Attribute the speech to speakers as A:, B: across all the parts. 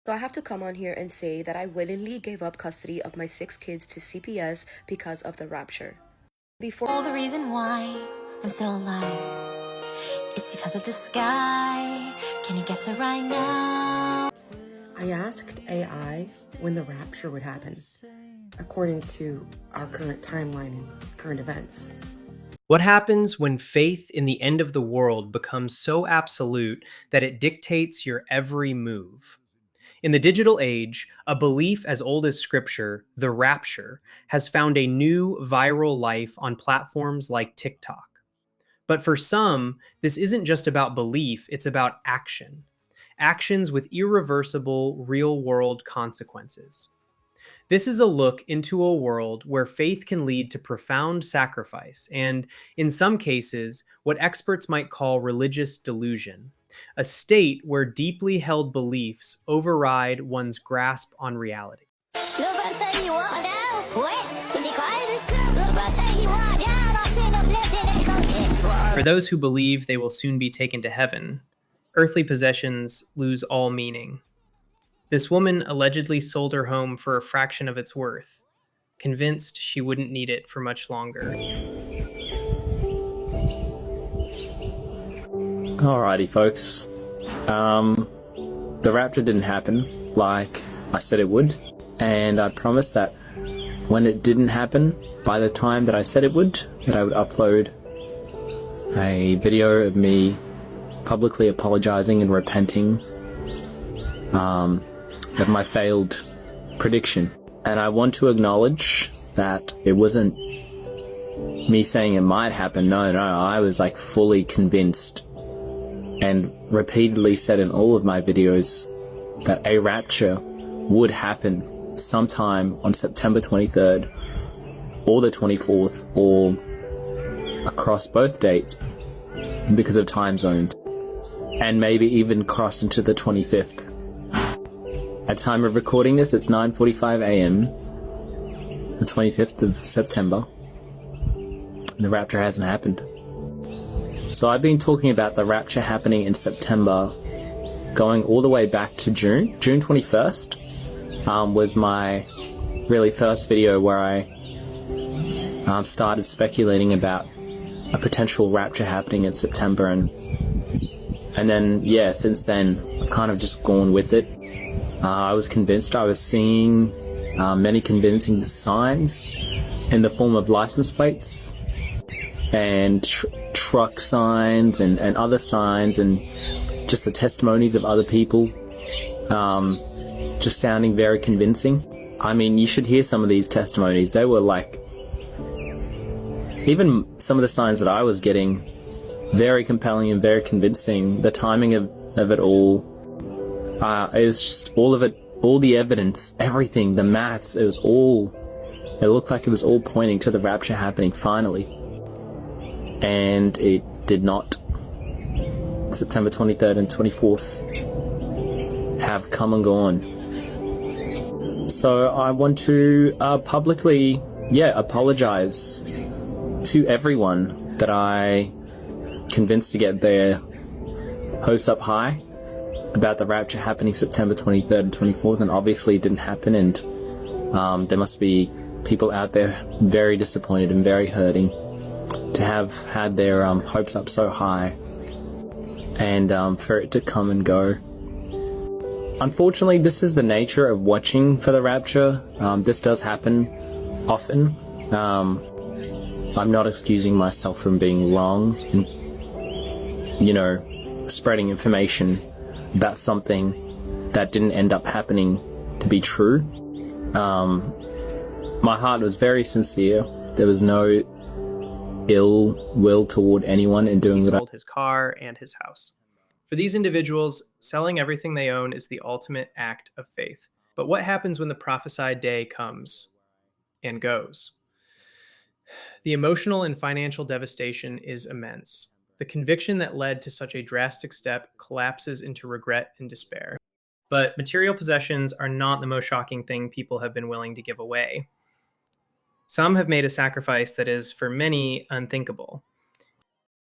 A: So I have to come on here and say that I willingly gave up custody of my 6 kids to CPS because of the Rapture.
B: All the reason why I'm still alive, it's because of the sky. Can you guess it right now?
C: I asked AI when the rapture would happen, according to our current timeline and current events.
D: What happens when faith in the end of the world becomes so absolute that it dictates your every move? In the digital age, a belief as old as scripture, the Rapture, has found a new viral life on platforms like TikTok. But for some, this isn't just about belief, it's about action. Actions with irreversible, real-world consequences. This is a look into a world where faith can lead to profound sacrifice and, in some cases, what experts might call religious delusion, a state where deeply held beliefs override one's grasp on reality. For those who believe they will soon be taken to heaven, earthly possessions lose all meaning. This woman allegedly sold her home for a fraction of its worth, convinced she wouldn't need it for much longer.
E: Alrighty, folks. The Rapture didn't happen like I said it would, and I promised that when it didn't happen, by the time that I said it would, that I would upload a video of me publicly apologizing and repenting of my failed prediction. And I want to acknowledge that it wasn't me saying it might happen. No, I was like fully convinced and repeatedly said in all of my videos that a rapture would happen sometime on September 23rd or the 24th or across both dates because of time zones, and maybe even cross into the 25th. At time of recording this, it's 9:45 a.m. the 25th of September. And the rapture hasn't happened. So I've been talking about the rapture happening in September, going all the way back to June. June 21st was my really first video where I started speculating about a potential rapture happening in September, and then, yeah, since then, I've kind of just gone with it. I was convinced. I was seeing many convincing signs in the form of license plates and truck signs and other signs, and just the testimonies of other people just sounding very convincing. I mean, you should hear some of these testimonies. They were like, even some of the signs that I was getting, very compelling and very convincing. The timing of it all, it was just all of it, all the evidence, everything, the maths, it looked like it was all pointing to the rapture happening finally. And it did not. September 23rd and 24th have come and gone. So I want to publicly, apologize to everyone that I convinced to get their hopes up high about the rapture happening September 23rd and 24th, and obviously it didn't happen, and there must be people out there very disappointed and very hurting to have had their hopes up so high and for it to come and go. Unfortunately, this is the nature of watching for the rapture. This does happen often. I'm not excusing myself from being wrong and, spreading information about something that didn't end up happening to be true. My heart was very sincere. There was no ill will toward anyone in doing that.
D: He sold his car and his house. For these individuals, selling everything they own is the ultimate act of faith. But what happens when the prophesied day comes and goes? The emotional and financial devastation is immense. The conviction that led to such a drastic step collapses into regret and despair. But material possessions are not the most shocking thing people have been willing to give away. Some have made a sacrifice that is, for many, unthinkable.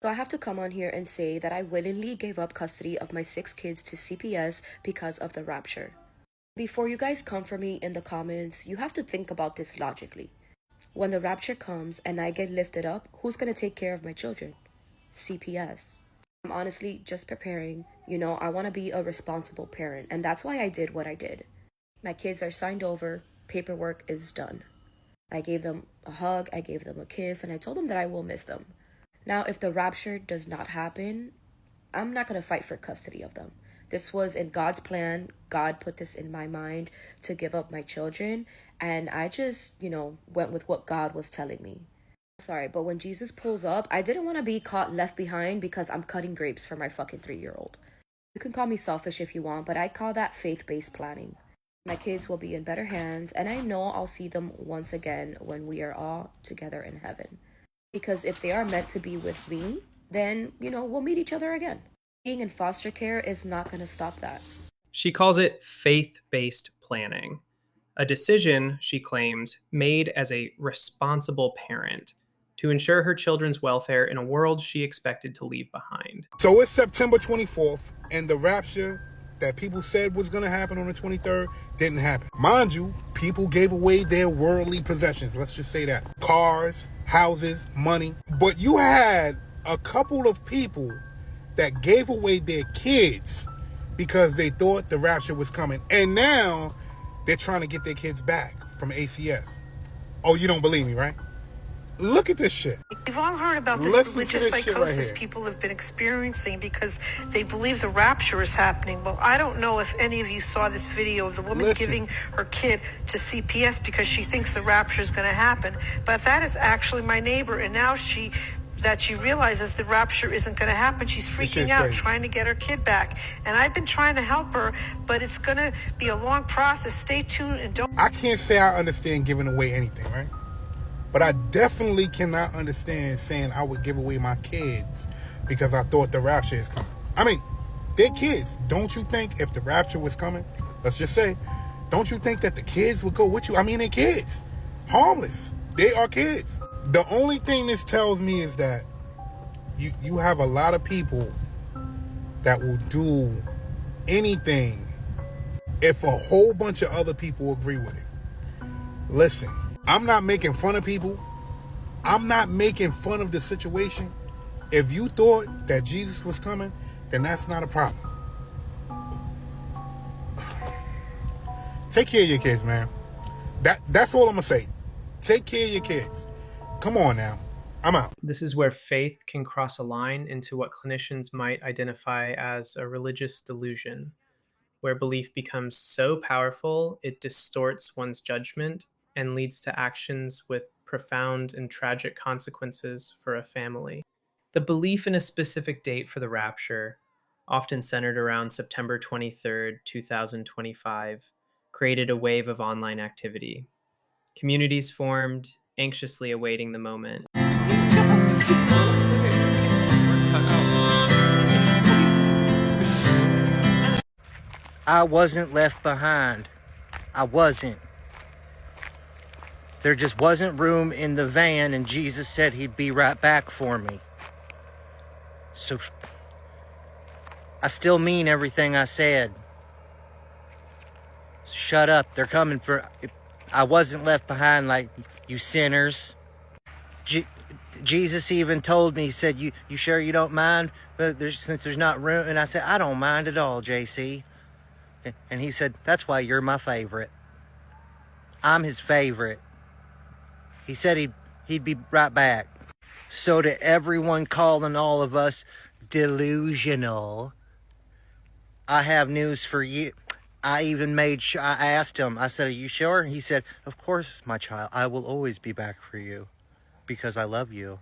A: So I have to come on here and say that I willingly gave up custody of my 6 kids to CPS because of the Rapture. Before you guys come for me in the comments, you have to think about this logically. When the rapture comes and I get lifted up, who's gonna take care of my children? CPS. I'm honestly just preparing. I want to be a responsible parent, and that's why I did what I did. My kids are signed over, paperwork is done. I gave them a hug, I gave them a kiss, and I told them that I will miss them. Now, if the rapture does not happen, I'm not going to fight for custody of them. This was in God's plan. God put this in my mind to give up my children, and I just, went with what God was telling me. Sorry, but when Jesus pulls up, I didn't want to be caught left behind because I'm cutting grapes for my fucking 3-year-old. You can call me selfish if you want, but I call that faith-based planning. My kids will be in better hands, and I know I'll see them once again when we are all together in heaven. Because if they are meant to be with me, then, we'll meet each other again. Being in foster care is not going to stop that.
D: She calls it faith-based planning, a decision, she claims, made as a responsible parent to ensure her children's welfare in a world she expected to leave behind.
F: So it's September 24th, and the rapture that people said was going to happen on the 23rd didn't happen. Mind you, people gave away their worldly possessions. Let's just say that. Cars, houses, money. But you had a couple of people that gave away their kids because they thought the rapture was coming. And now they're trying to get their kids back from ACS. Oh, you don't believe me, right? Look at this shit.
G: We've all heard about this religious psychosis people have been experiencing because they believe the rapture is happening. Well, I don't know if any of you saw this video of the woman giving her kid to CPS because she thinks the rapture is going to happen. But that is actually my neighbor, and now she realizes the rapture isn't going to happen. She's freaking out, trying to get her kid back. And I've been trying to help her, but it's going to be a long process. Stay tuned and don't...
F: I can't say I understand giving away anything, right? But I definitely cannot understand saying I would give away my kids because I thought the rapture is coming. I mean, they're kids. Don't you think if the rapture was coming, let's just say, don't you think that the kids would go with you? I mean, they're kids. Harmless. They are kids. The only thing this tells me is that you have a lot of people that will do anything if a whole bunch of other people agree with it. Listen, I'm not making fun of people. I'm not making fun of the situation. If you thought that Jesus was coming, then that's not a problem. Take care of your kids, man. That's all I'm going to say. Take care of your kids. Come on now. I'm out.
D: This is where faith can cross a line into what clinicians might identify as a religious delusion, where belief becomes so powerful it distorts one's judgment and leads to actions with profound and tragic consequences for a family. The belief in a specific date for the rapture, often centered around September 23rd, 2025, created a wave of online activity. Communities formed, anxiously awaiting the moment.
H: I wasn't left behind. I wasn't. There just wasn't room in the van, and Jesus said he'd be right back for me. So I still mean everything I said. Shut up. They're coming for... I wasn't left behind like you sinners. Jesus even told me, he said, you sure you don't mind? But since there's not room... And I said, I don't mind at all, JC. And he said, that's why you're my favorite. I'm his favorite. He said he'd be right back. So to everyone calling all of us delusional, I have news for you. I even made sure, I asked him, I said, are you sure? He said, of course, my child, I will always be back for you because I love you.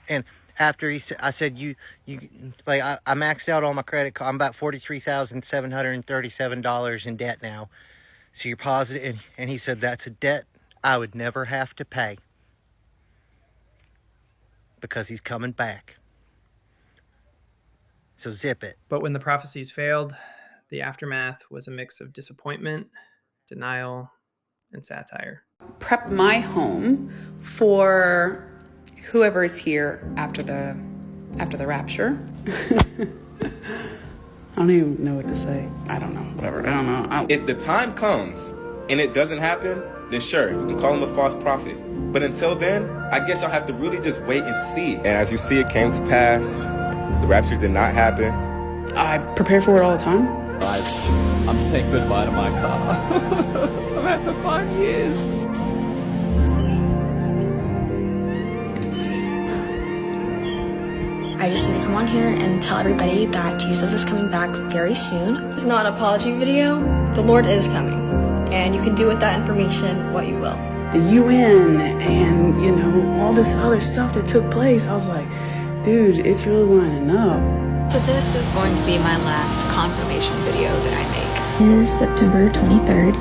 H: And after he said, I said, I maxed out all my credit card. I'm about $43,737 in debt now. So you're positive? And he said, that's a debt I would never have to pay because he's coming back. So zip it.
D: But when the prophecies failed, the aftermath was a mix of disappointment, denial, and satire.
I: Prep my home for whoever is here after the rapture. don't even know what to say. I don't know. Whatever. I don't know.
J: If the time comes and it doesn't happen, then sure, you can call him a false prophet. But until then, I guess y'all have to really just wait and see. And as you see, it came to pass. The rapture did not happen.
I: I prepare for it all the time.
E: Guys, I'm saying goodbye to my car. I've had for 5 years.
K: I just need to come on here and tell everybody that Jesus is coming back very soon. It's not an apology video. The Lord is coming, and you can do with that information what you will.
I: The UN and, you know, all this other stuff that took place, I was like, dude, it's really lining up.
L: So this is going to be my last confirmation video that I make.
K: It is September 23rd,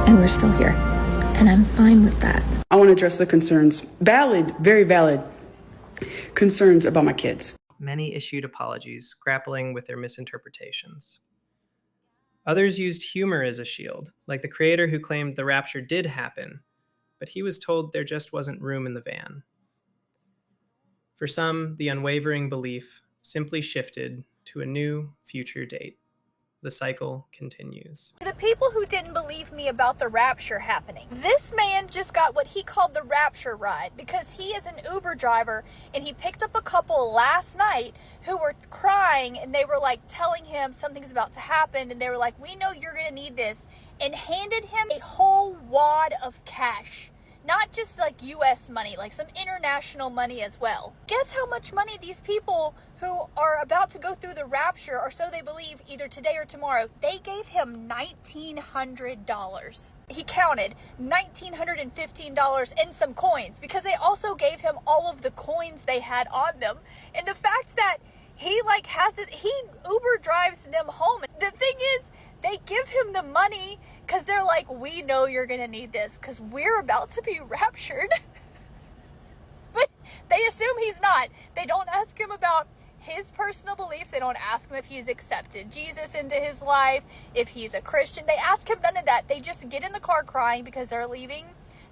K: and we're still here, and I'm fine with that.
I: I want to address the concerns, valid, very valid concerns about my kids.
D: Many issued apologies, grappling with their misinterpretations. Others used humor as a shield, like the creator who claimed the rapture did happen, but he was told there just wasn't room in the van. For some, the unwavering belief simply shifted to a new future date. The cycle continues.
M: The people who didn't believe me about the rapture happening. This man just got what he called the rapture ride because he is an Uber driver and he picked up a couple last night who were crying and they were like telling him something's about to happen and they were like, we know you're gonna need this, and handed him a whole wad of cash. Not just like US money, like some international money as well. Guess how much money these people who are about to go through the rapture, or so they believe, either today or tomorrow, they gave him $1,900. He counted $1,915 and some coins because they also gave him all of the coins they had on them. And the fact that he like has it, he Uber drives them home. The thing is, they give him the money because they're like, we know you're going to need this because we're about to be raptured. But they assume he's not. They don't ask him about his personal beliefs. They don't ask him if he's accepted Jesus into his life, if he's a Christian. They ask him none of that. They just get in the car crying because they're leaving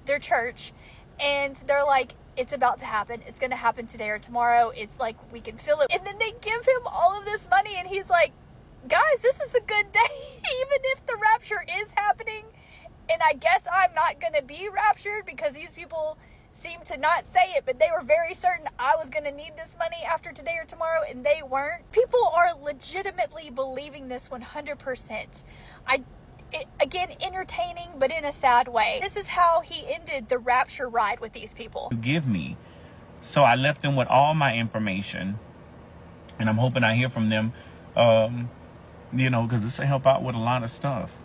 M: their church. And they're like, it's about to happen. It's going to happen today or tomorrow. It's like, we can feel it. And then they give him all of this money and he's like, guys, this is a good day, even if the rapture is happening. And I guess I'm not going to be raptured because these people seem to not say it, but they were very certain I was going to need this money after today or tomorrow, and they weren't. People are legitimately believing this 100%. Again, entertaining, but in a sad way. This is how he ended the rapture ride with these people.
N: Give me. So I left them with all my information, and I'm hoping I hear from them. You know, because this will help out with a lot of stuff.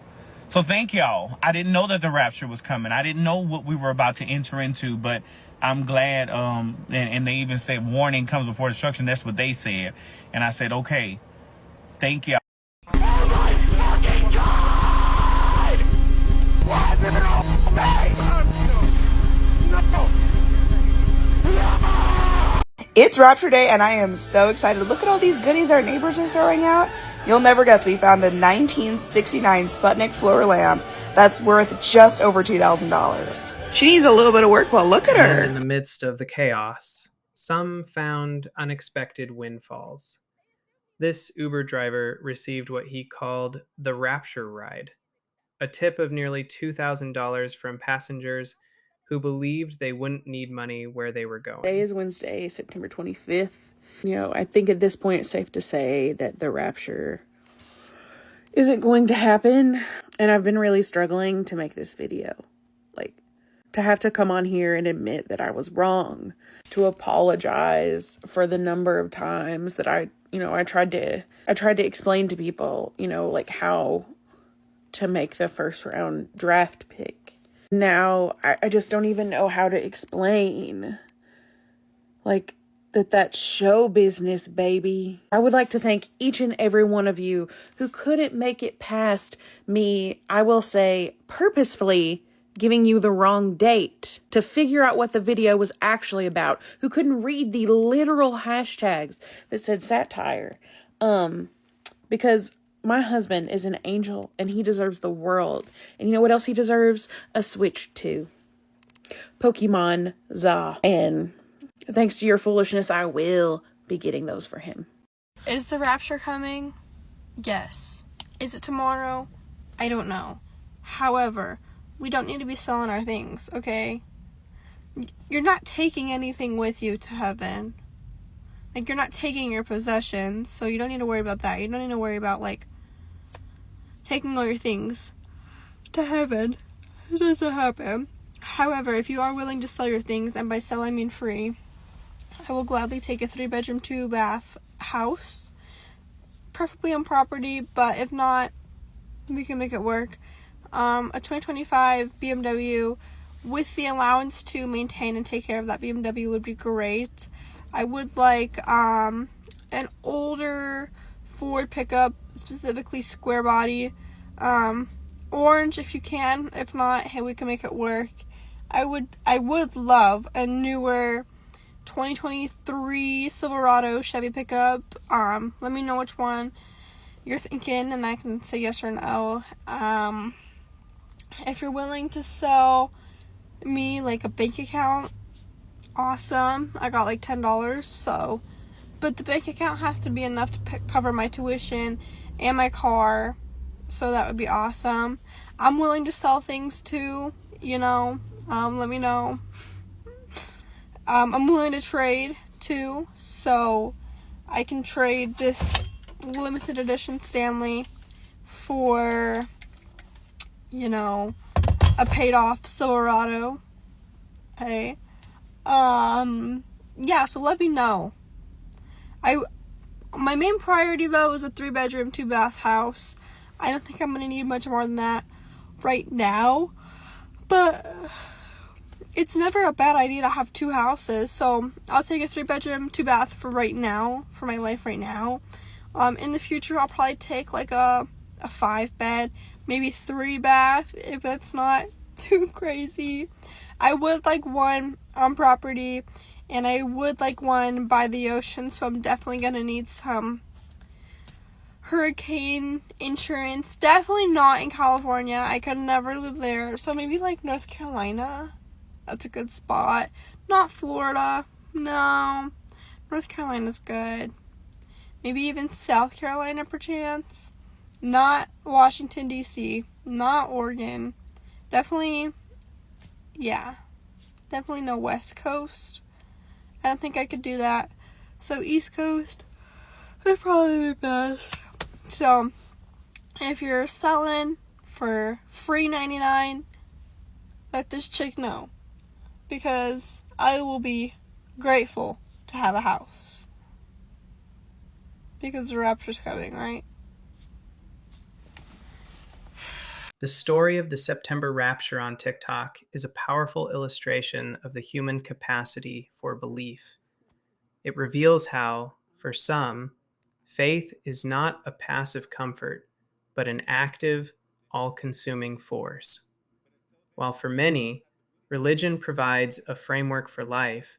N: So thank y'all. I didn't know that the rapture was coming. I didn't know what we were about to enter into, but I'm glad. And they even said warning comes before destruction. That's what they said. And I said, okay, thank y'all.
O: It's Rapture Day and I am so excited. Look at all these goodies our neighbors are throwing out. You'll never guess we found a 1969 Sputnik floor lamp that's worth just over $2,000. She needs a little bit of work, well, look at her.
D: And in the midst of the chaos, some found unexpected windfalls. This Uber driver received what he called the Rapture ride, a tip of nearly $2,000 from passengers who believed they wouldn't need money where they were going.
C: Today is Wednesday, September 25th. You know, I think at this point it's safe to say that the rapture isn't going to happen. And I've been really struggling to make this video. Like, to have to come on here and admit that I was wrong. To apologize for the number of times that I tried to explain to people, like how to make the first round draft pick. Now, I just don't even know how to explain, like, that's show business, baby. I would like to thank each and every one of you who couldn't make it past me, I will say, purposefully giving you the wrong date to figure out what the video was actually about, who couldn't read the literal hashtags that said satire, because my husband is an angel and he deserves the world. And you know what else he deserves? A Switch 2. Pokemon Za. And thanks to your foolishness, I will be getting those for him.
P: Is the rapture coming?
K: Yes. Is it tomorrow? I don't know. However, we don't need to be selling our things, okay? You're not taking anything with you to heaven. Like, you're not taking your possessions, so you don't need to worry about that. You don't need to worry about, like, taking all your things to heaven. It doesn't happen. However, if you are willing to sell your things, and by sell I mean free, I will gladly take a 3-bedroom, 2-bath house, preferably on property, but if not, we can make it work. A 2025 BMW with the allowance to maintain and take care of that BMW would be great. I would like an older Ford pickup, specifically square body, orange if you can. If not, hey, we can make it work. I would love a newer 2023 Silverado Chevy pickup. Let me know which one you're thinking, and I can say yes or no. If you're willing to sell me like a bank account, awesome. I got like $10, so, but the bank account has to be enough to cover my tuition and my car, so that would be awesome. I'm willing to sell things too, you know. Let me know. I'm willing to trade too, so I can trade this limited edition Stanley for, you know, a paid off Silverado. Okay. Yeah, so let me know. My main priority though is a 3-bedroom, 2-bath house. I don't think I'm gonna need much more than that right now, but it's never a bad idea to have 2 houses, so I'll take a 3-bedroom, 2-bath for right now, for my life right now. In the future, I'll probably take like a 5-bed, maybe 3-bath, if it's not too crazy. I would like one on property, and I would like one by the ocean, so I'm definitely gonna need some hurricane insurance. Definitely not in California. I could never live there, so maybe like North Carolina. That's a good spot. Not Florida. No. North Carolina's good. Maybe even South Carolina, perchance. Not Washington, D.C. Not Oregon. Definitely, yeah. Definitely no West Coast. I don't think I could do that. So East Coast would probably be best. So, if you're selling for free 99, let this chick know. Because I will be grateful to have a house. Because the rapture's coming, right?
D: The story of the September rapture on TikTok is a powerful illustration of the human capacity for belief. It reveals how, for some, faith is not a passive comfort, but an active, all-consuming force. While for many, religion provides a framework for life,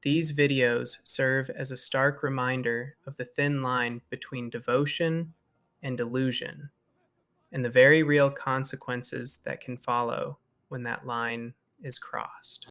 D: these videos serve as a stark reminder of the thin line between devotion and delusion, and the very real consequences that can follow when that line is crossed.